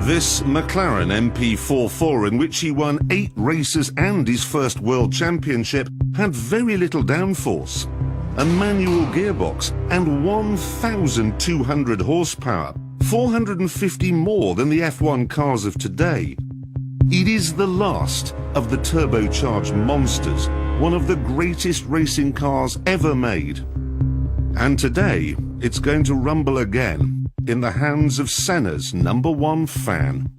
This McLaren MP44, in which he won 8 races and his first world championship, had very little downforce, a manual gearbox and 1,200 horsepower, 450 more than the F1 cars of today. It is the last of the turbocharged monsters, one of the greatest racing cars ever made. And today, it's going to rumble again in the hands of Senna's #1 fan.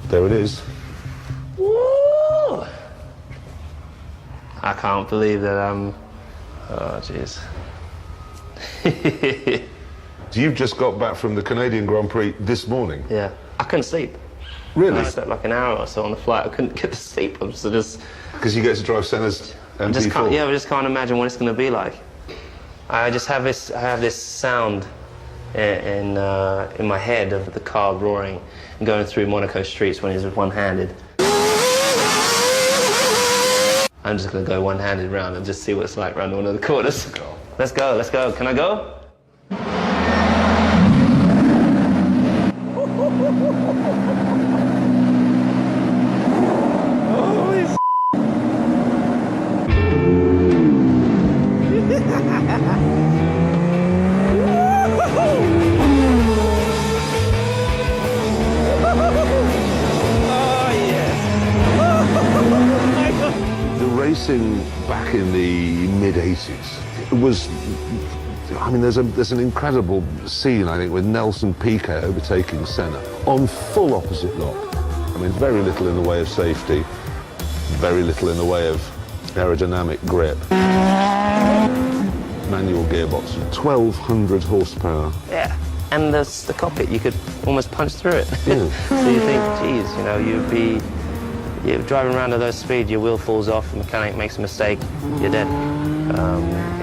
There it is. Woo! I can't believe that I'm... Oh, jeez. You've just got back from the Canadian Grand Prix this morning? Yeah. I couldn't sleep. Really? I slept like an hour or so on the flight. I couldn't get to sleep. I was just... Because you get to drive Senna's MP4? I just can't imagine what it's going to be like. I have this sound in my head of the car roaring and going through Monaco streets when he's one-handed. I'm just going to go one-handed round and just see what it's like around one of the corners. Let's go, let's go. Can I go? Racing back in the mid-80s was, I mean, there's an incredible scene, I think, with Nelson Piquet overtaking Senna on full opposite lock. I mean, very little in the way of safety, very little in the way of aerodynamic grip. Manual gearbox, 1,200 horsepower. Yeah, and the cockpit, you could almost punch through it. Yeah. So you think, geez, you know, you're driving around at those speeds, your wheel falls off, the mechanic makes a mistake, you're dead.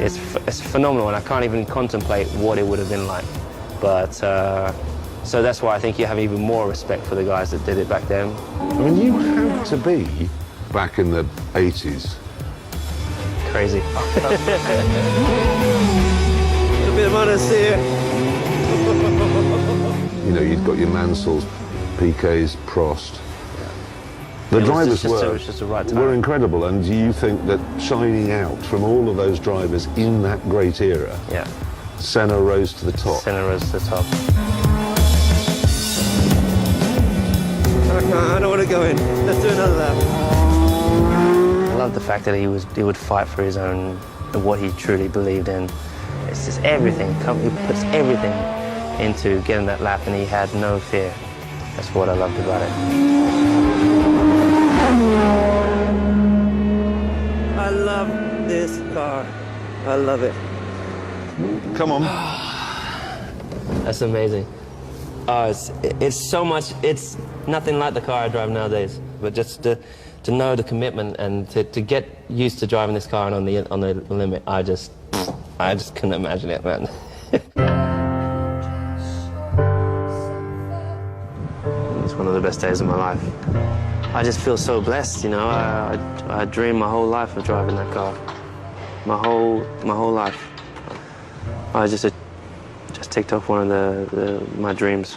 It's phenomenal, and I can't even contemplate what it would have been like. But, so that's why I think you have even more respect for the guys that did it back then. I mean, you had to be, back in the 80s. Crazy. A bit of honest here. You know, you've got your Mansells, Piquets, Prost. The drivers were incredible, and you think that shining out from all of those drivers in that great era, yeah, Senna rose to the top. Senna rose to the top. I don't want to go in. Let's do another lap. I love the fact that he would fight for his own, what he truly believed in. It's just everything. He puts everything into getting that lap, and he had no fear. That's what I loved about it. I love this car. I love it. Come on. That's amazing. It's so much, it's nothing like the car I drive nowadays. But just to know the commitment and to get used to driving this car and on the limit, I just couldn't imagine it, man. It's one of the best days of my life. I just feel so blessed, you know. I dreamed my whole life of driving that car. My whole life. I just ticked off one of my dreams.